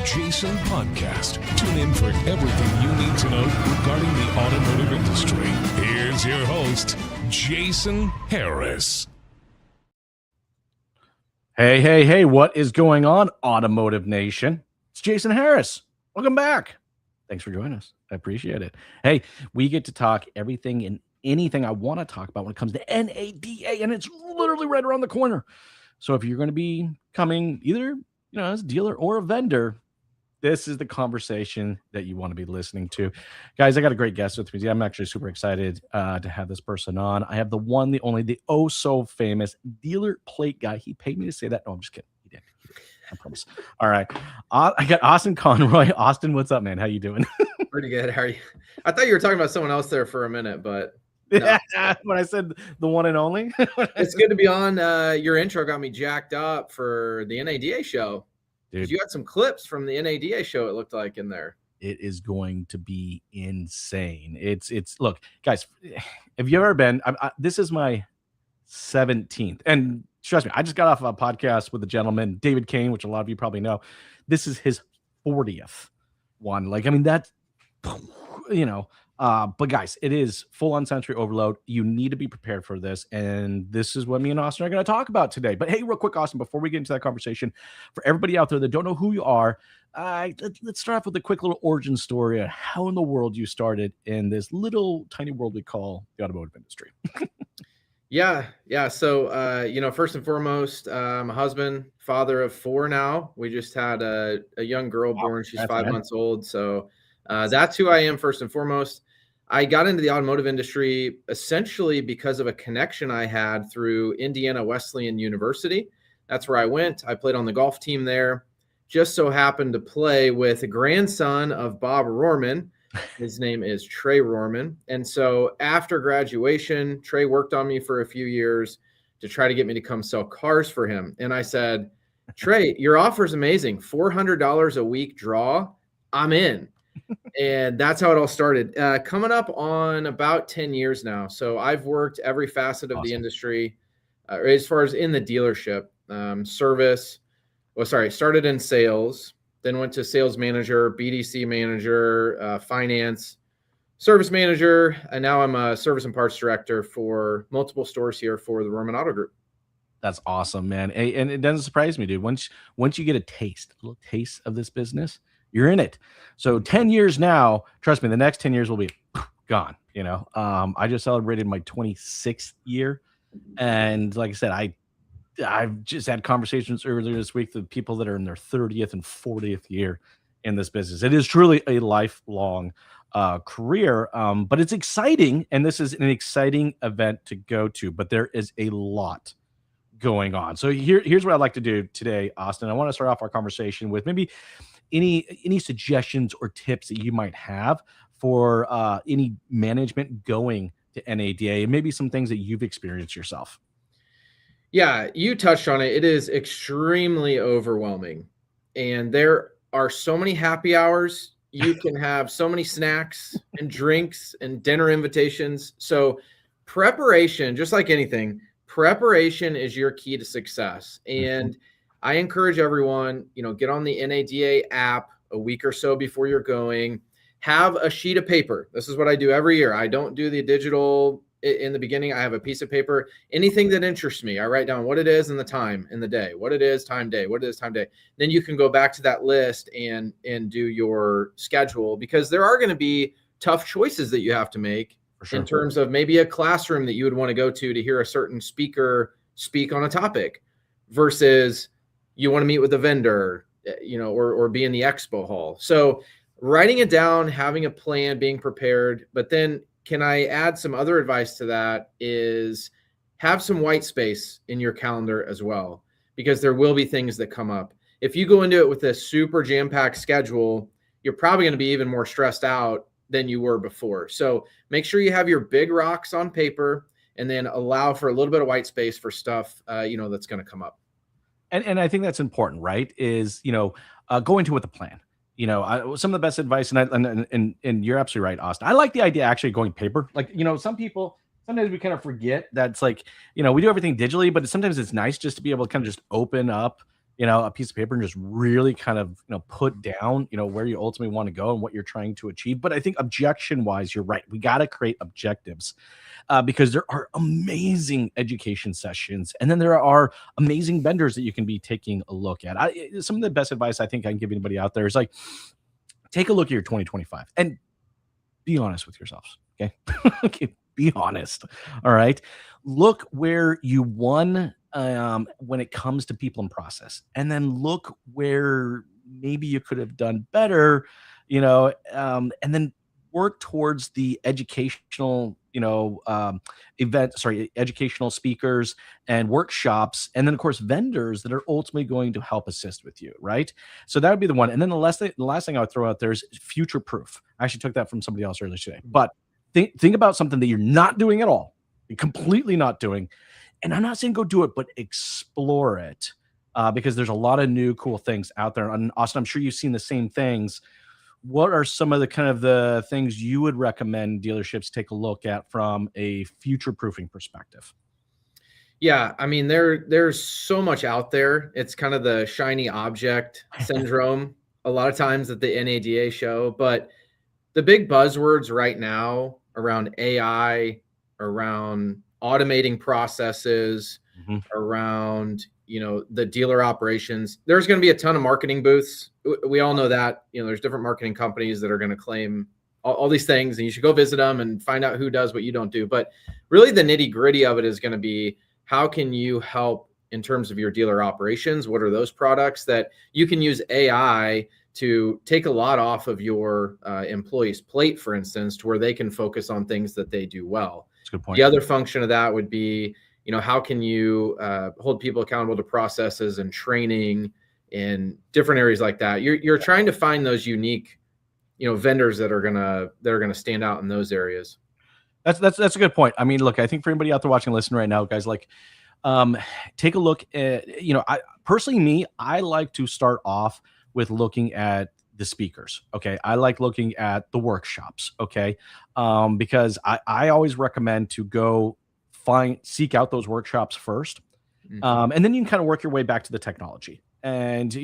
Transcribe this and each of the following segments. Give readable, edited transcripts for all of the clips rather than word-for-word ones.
Jason Podcast. Tune in for everything you need to know regarding the automotive industry. Here's your host, Jason Harris. Hey, what is going on, Automotive Nation? It's Jason Harris. Welcome back. Thanks for joining us. I appreciate it. Hey, we get to talk everything and anything I want to talk about when it comes to NADA, and it's literally right around the corner. So if you're going to be coming either, as a dealer or a vendor, this is the conversation that you want to be listening to. Guys, I got a great guest with me. I'm actually super excited to have this person on. I have the one, the only, the oh so famous dealer plate guy. He paid me to say that. No, I'm just kidding. He did. I promise. All right. I got Austin Conroy. Austin, what's up, man? How you doing? Pretty good. How are you? I thought you were talking about someone else there for a minute, but no. When I said the one and only. It's good to be on. Your intro got me jacked up for the NADA show. Dude, you got some clips from the NADA show, it looked like, in there. It is going to be insane. It's look, guys, have you ever been, this is my 17th, and trust me, I just got off a podcast with a gentleman, David Kane, which a lot of you probably know. This is his 40th one. That's, but guys, it is full on sensory overload. You need to be prepared for this. And this is what me and Austin are going to talk about today. But hey, real quick, Austin, before we get into that conversation, for everybody out there that don't know who you are, let's start off with a quick little origin story of how in the world you started in this little tiny world we call the automotive industry. Yeah. So, first and foremost, I'm a husband, father of 4 now. We just had a young girl born. She's 5 months old. So that's who I am first and foremost. I got into the automotive industry essentially because of a connection I had through Indiana Wesleyan University. That's where I went. I played on the golf team there. Just so happened to play with a grandson of Bob Rohrman. His name is Trey Rohrman. And so after graduation, Trey worked on me for a few years to try to get me to come sell cars for him. And I said, Trey, your offer is amazing. $400 a week draw. I'm in. And that's how it all started. Coming up on about 10 years now. So I've worked every facet of the industry as far as in the dealership, started in sales, then went to sales manager, BDC manager, finance, service manager. And now I'm a service and parts director for multiple stores here for the Rohrman Auto Group. That's awesome, man. And it doesn't surprise me, dude. Once you get a little taste of this business, you're in it. So 10 years now, trust me, the next 10 years will be gone. I just celebrated my 26th year. And like I said, I've just had conversations earlier this week with people that are in their 30th and 40th year in this business. It is truly a lifelong career, but it's exciting. And this is an exciting event to go to, but there is a lot going on. So here's what I'd like to do today, Austin. I want to start off our conversation with maybe any suggestions or tips that you might have for any management going to NADA, and maybe some things that you've experienced yourself. Yeah, you touched on it. It is extremely overwhelming. And there are so many happy hours. You can have so many snacks and drinks and dinner invitations. So preparation, just like anything, preparation is your key to success. And I encourage everyone, get on the NADA app a week or so before you're going. Have a sheet of paper. This is what I do every year. I don't do the digital in the beginning. I have a piece of paper. Anything that interests me, I write down what it is and the time in the day, what it is, time, day, what it is, time, day. Then you can go back to that list and do your schedule, because there are going to be tough choices that you have to make in terms of maybe a classroom that you would want to go to hear a certain speaker speak on a topic versus you want to meet with a vendor, or be in the expo hall. So writing it down, having a plan, being prepared. But then can I add some other advice to that is have some white space in your calendar as well, because there will be things that come up. If you go into it with a super jam-packed schedule, you're probably going to be even more stressed out than you were before. So make sure you have your big rocks on paper and then allow for a little bit of white space for stuff, that's going to come up. And I think that's important, right? Is, go into it with a plan. Some of the best advice, and you're absolutely right, Austin. I like the idea actually going paper. Like, sometimes we kind of forget that's like, we do everything digitally, but sometimes it's nice just to be able to kind of just open up a piece of paper and just really kind of, put down, where you ultimately want to go and what you're trying to achieve. But I think objection wise, you're right. We got to create objectives because there are amazing education sessions. And then there are amazing vendors that you can be taking a look at. Some of the best advice I think I can give anybody out there is like, take a look at your 2025 and be honest with yourselves. Okay. Okay. Be honest. All right. Look where you won when it comes to people and process, and then look where maybe you could have done better, and then work towards the educational, educational speakers and workshops, and then of course vendors that are ultimately going to help assist with you, right? So that would be the one. And then the last thing I would throw out there is future proof. I actually took that from somebody else earlier today, but think about something that you're not doing at all, you're completely not doing. And I'm not saying go do it, but explore it because there's a lot of new cool things out there. And Austin, I'm sure you've seen the same things. What are some of the kind of the things you would recommend dealerships take a look at from a future proofing perspective? Yeah, I mean, there's so much out there. It's kind of the shiny object syndrome a lot of times at the NADA show, but the big buzzwords right now around AI, around automating processes, around the dealer operations, there's going to be a ton of marketing booths. We all know that there's different marketing companies that are going to claim all these things, and you should go visit them and find out who does what you don't do. But really the nitty gritty of it is going to be, how can you help in terms of your dealer operations? What are those products that you can use AI to take a lot off of your employees' plate, for instance, to where they can focus on things that they do well. That's a good point. The other function of that would be, how can you hold people accountable to processes and training in different areas like that? You're trying to find those unique, vendors that are gonna stand out in those areas. That's a good point. I mean, look, I think for anybody out there watching, listening right now, guys, like, take a look at, I personally, I like to start off with looking at the speakers. Okay. I like looking at the workshops. Okay. Because I always recommend to go seek out those workshops first. And then you can kind of work your way back to the technology. And,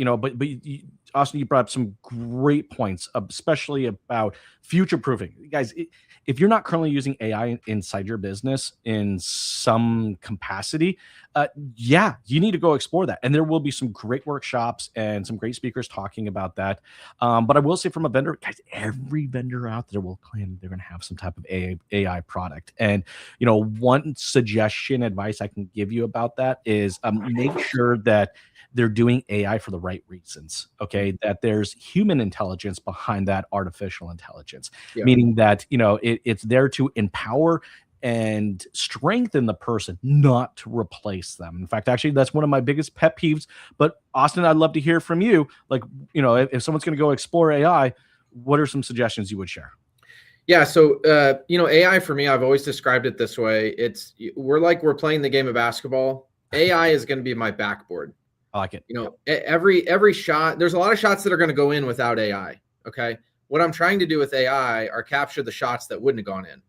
Austin, you brought up some great points, especially about future proofing. Guys, if you're not currently using AI inside your business in some capacity, you need to go explore that. And there will be some great workshops and some great speakers talking about that. But I will say, from a vendor, guys, every vendor out there will claim they're going to have some type of AI product. And, one suggestion, advice I can give you about that is make sure that they're doing AI for the right reasons. Okay. That there's human intelligence behind that artificial intelligence, meaning that, it's there to empower and strengthen the person, not to replace them. In fact, actually, that's one of my biggest pet peeves. But Austin, I'd love to hear from you. Like, if someone's going to go explore AI, what are some suggestions you would share? Yeah. So, AI for me, I've always described it this way. We're playing the game of basketball. AI is going to be my backboard. I like it. Every shot, there's a lot of shots that are going to go in without AI. Okay. What I'm trying to do with AI are capture the shots that wouldn't have gone in,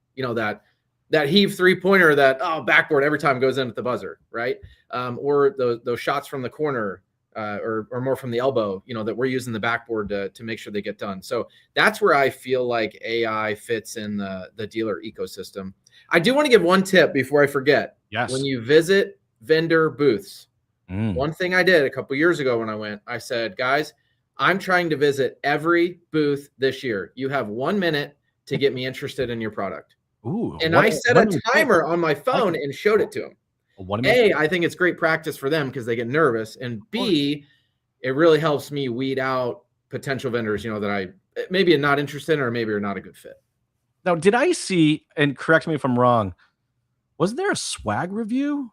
that heave 3-pointer that, backboard every time goes in at the buzzer. Right. Or those shots from the corner, or more from the elbow, that we're using the backboard to make sure they get done. So that's where I feel like AI fits in the dealer ecosystem. I do want to give one tip before I forget. Yes. When you visit vendor booths, one thing I did a couple years ago when I went, I said, guys, I'm trying to visit every booth this year. You have 1 minute to get me interested in your product. Ooh, and I set a timer on my phone and showed it to them. A, I think it's great practice for them because they get nervous. And B, it really helps me weed out potential vendors, that I maybe am not interested in or maybe are not a good fit. Now, did I see, and correct me if I'm wrong, was there a swag review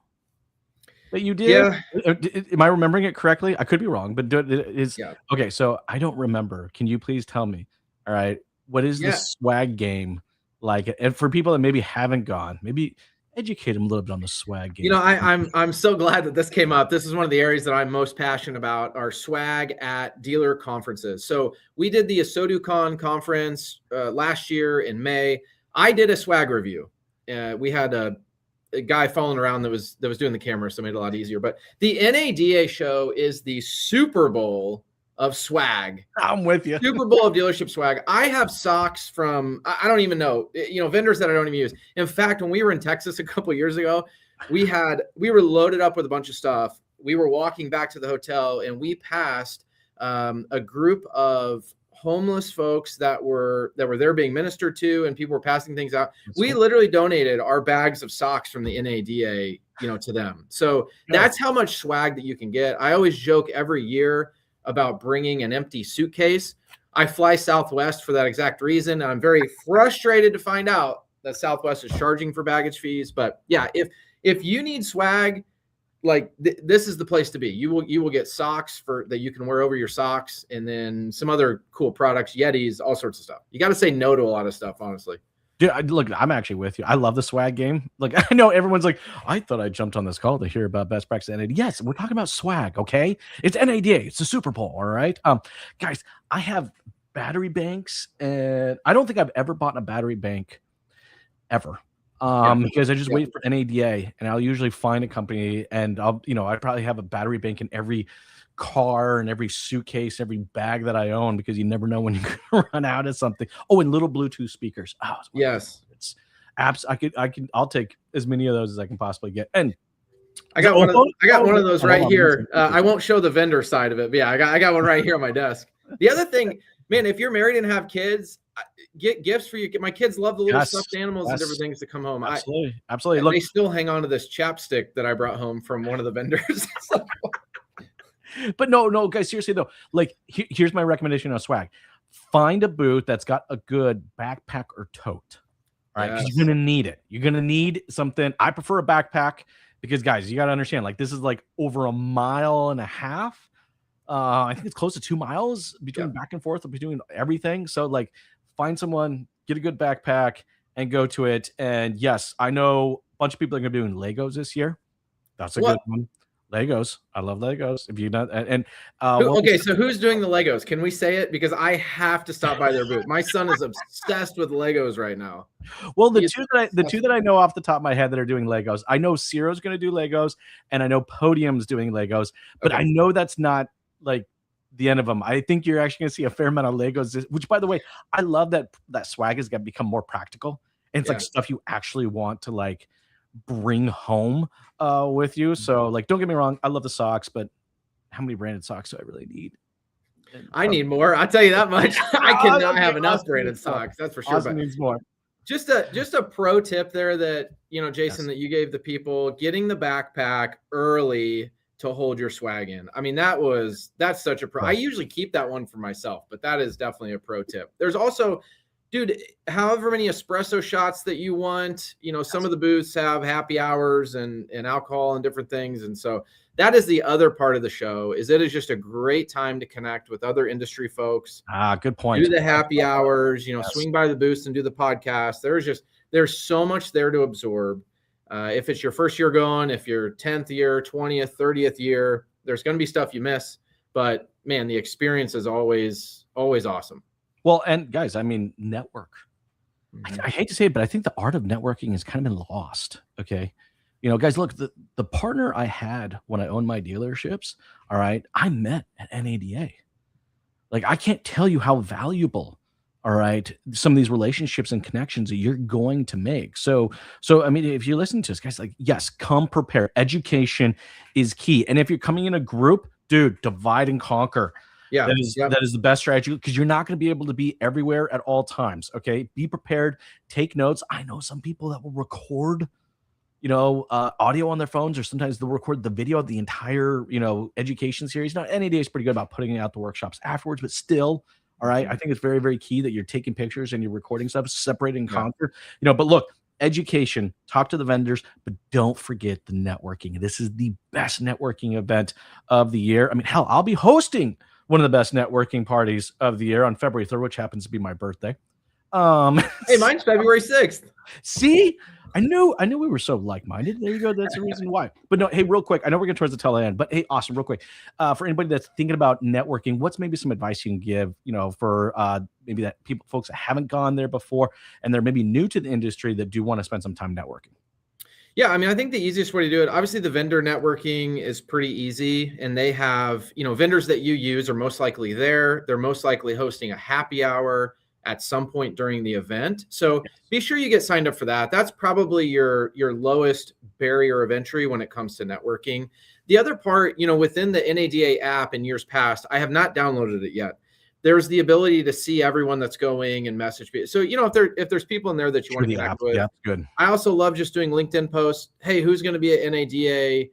that you did? Yeah. Am I remembering it correctly? I could be wrong, but okay. So I don't remember. Can you please tell me? All right. What is the swag game like? And for people that maybe haven't gone, maybe educate them a little bit on the swag game. I'm so glad that this came up. This is one of the areas that I'm most passionate about, our swag at dealer conferences. So we did the ASOTUCon conference last year in May. I did a swag review. We had a guy following around that was doing the camera, so it made it a lot easier. But the NADA show is the Super Bowl of swag. I'm with you. Super Bowl of dealership swag. I have socks from, I don't even know, vendors that I don't even use. In fact, when we were in Texas a couple of years ago, we were loaded up with a bunch of stuff. We were walking back to the hotel and we passed a group of homeless folks that were there being ministered to, and people were passing things out. We literally donated our bags of socks from the NADA, to them. So that's how much swag that you can get. I always joke every year about bringing an empty suitcase. I fly Southwest for that exact reason. I'm very frustrated to find out that Southwest is charging for baggage fees. But yeah, if you need swag, like this is the place to be. You will get socks that you can wear over your socks, and then some other cool products, Yetis, all sorts of stuff. You got to say no to a lot of stuff, honestly. Dude, look, I'm actually with you. I love the swag game. Like, I know everyone's like, I thought I jumped on this call to hear about best practice NADA. Yes, we're talking about swag, okay? It's NADA. It's the Super Bowl, all right? Guys, I have battery banks, and I don't think I've ever bought a battery bank ever. Because I just wait for NADA, and I'll usually find a company, and I probably have a battery bank in every car and every suitcase, every bag that I own, because you never know when you're gonna run out of something. Oh, and little Bluetooth speakers. Oh, yes, it's apps. I'll take as many of those as I can possibly get. And I got one of those right here. I won't show the vendor side of it, but yeah, I got one right here on my desk. The other thing, man, if you're married and have kids, get gifts for you. My kids love the little stuffed animals and different things to come home. Absolutely. Look, they still hang on to this chapstick that I brought home from one of the vendors. But no, guys, seriously though, like here's my recommendation on swag. Find a booth that's got a good backpack or tote. All right, because you're gonna need it. You're gonna need something. I prefer a backpack because, guys, you got to understand, like, this is like over 1.5 miles. I think it's close to 2 miles between back and forth between everything. So, like, find someone, get a good backpack, and go to it. And yes, I know a bunch of people are gonna be doing Legos this year. That's a good one. Legos. I love Legos. If you not so who's doing the Legos? Can we say it? Because I have to stop by their booth. My son is obsessed with Legos right now. Well, the two that I know off the top of my head that are doing Legos, I know Ciro's going to do Legos, and I know Podium's doing Legos, but I know that's not like the end of them. I think you're actually going to see a fair amount of Legos, which, by the way, I love that swag has become more practical. And it's like stuff you actually want to like bring home with you. So, like, don't get me wrong, I love the socks, but how many branded socks do I really need? I need more. I'll tell you that much. I cannot have enough branded socks. That's for sure. Austin needs more. Just a pro tip there that, Jason, that you gave the people, getting the backpack early to hold your swag in. I mean, that's such a pro. I usually keep that one for myself, but that is definitely a pro tip. There's also, dude, however many espresso shots that you want, some of the booths have happy hours and alcohol and different things. And so that is the other part of the show, is it is just a great time to connect with other industry folks. Good point. Do the happy hours, swing by the booths and do the podcast. There's so much there to absorb. If it's your first year going, if you're 10th year, 20th, 30th year, there's going to be stuff you miss, but man, the experience is always awesome. Well, and guys, I mean, network. I hate to say it, but I think the art of networking has kind of been lost. Okay. Guys, look, the partner I had when I owned my dealerships, all right, I met at NADA. Like, I can't tell you how valuable, all right, some of these relationships and connections that you're going to make. So I mean, if you listen to us, guys, like, yes, come prepared. Education is key. And if you're coming in a group, dude, divide and conquer. Yeah, that is the best strategy, because you're not going to be able to be everywhere at all times. Okay, be prepared. Take notes. I know some people that will record, audio on their phones, or sometimes they'll record the video of the entire, education series. Now, NADA is pretty good about putting out the workshops afterwards, but still, all right, I think it's very, very key that you're taking pictures and you're recording stuff, separate and conquer. But look, education, talk to the vendors, but don't forget the networking. This is the best networking event of the year. I mean, hell, I'll be hosting one of the best networking parties of the year on February 3rd, which happens to be my birthday. Hey, mine's February 6th. See, I knew we were so like-minded. There you go. That's the reason why. But no, hey, real quick, I know we're getting towards the tail end, but hey, Austin, real quick, for anybody that's thinking about networking, what's maybe some advice you can give, for maybe that folks that haven't gone there before and they're maybe new to the industry that do want to spend some time networking? Yeah, I mean, I think the easiest way to do it, obviously the vendor networking is pretty easy, and they have, vendors that you use are most likely there. They're most likely hosting a happy hour at some point during the event. So be sure you get signed up for that. That's probably your lowest barrier of entry when it comes to networking. The other part, within the NADA app in years past, I have not downloaded it yet. There's the ability to see everyone that's going and message people. So, if there's people in there that you want to connect with. Yeah, good. I also love just doing LinkedIn posts. Hey, who's going to be at NADA?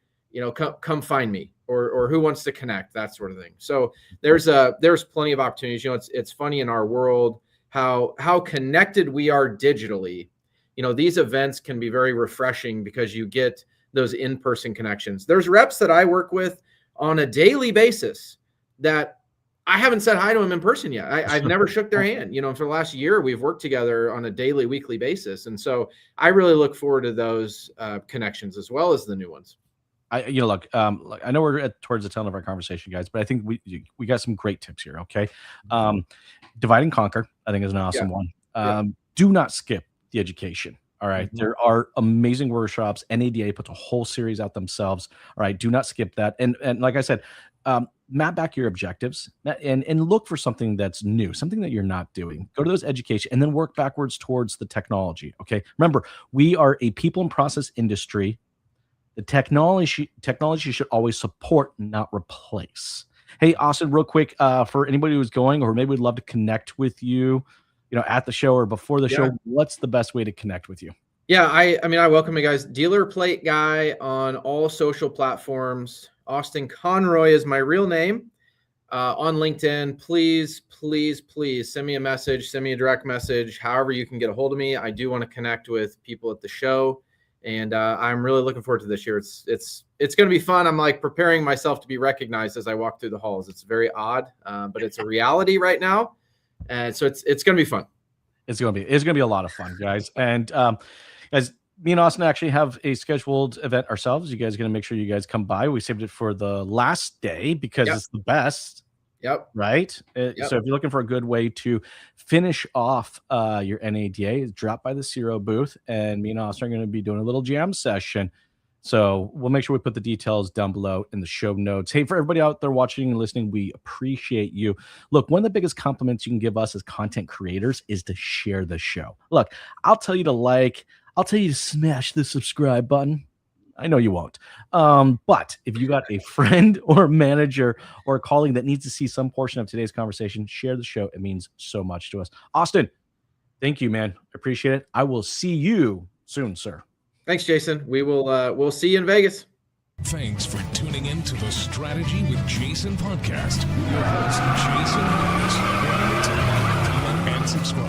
Come find me, or who wants to connect, that sort of thing. So there's plenty of opportunities. It's funny in our world how connected we are digitally. These events can be very refreshing because you get those in-person connections. There's reps that I work with on a daily basis that I haven't said hi to them in person yet. I've never shook their hand. For the last year, we've worked together on a daily, weekly basis. And so I really look forward to those connections as well as the new ones. Look, I know we're towards the tail end of our conversation, guys, but I think we got some great tips here. Okay. Divide and conquer, I think, is an awesome one. Do not skip the education. All right. There are amazing workshops. NADA puts a whole series out themselves. All right. Do not skip that. And like I said, map back your objectives and look for something that's new, something that you're not doing. Go to those education and then work backwards towards the technology. Okay. Remember, we are a people and process industry. The technology should always support, not replace. Hey, Austin, real quick, for anybody who's going or maybe would love to connect with you, at the show or before the show, what's the best way to connect with you? Yeah, I welcome you guys. Dealer Plate Guy on all social platforms. Austin Conroy is my real name. On LinkedIn, please send me a message, send me a direct message, however you can get a hold of me. I do want to connect with people at the show, and I'm really looking forward to this year. It's going to be fun. I'm like preparing myself to be recognized as I walk through the halls. It's very odd, but it's a reality right now, and so it's going to be fun. It's going to be a lot of fun, guys. And guys, me and Austin actually have a scheduled event ourselves. You guys are going to make sure you guys come by. We saved it for the last day because it's the best. Yep. Right. So if you're looking for a good way to finish off your NADA, drop by the Zero booth, and me and Austin are going to be doing a little jam session. So we'll make sure we put the details down below in the show notes. Hey, for everybody out there watching and listening, we appreciate you. Look, one of the biggest compliments you can give us as content creators is to share the show. Look, I'll tell you to smash the subscribe button. I know you won't. But if you got a friend or a manager or a colleague that needs to see some portion of today's conversation, share the show. It means so much to us. Austin, thank you, man. Appreciate it. I will see you soon, sir. Thanks, Jason. We'll see you in Vegas. Thanks for tuning in to the Strategy with Jason podcast. Your host, Jason Harris. Remember to like, comment, and subscribe.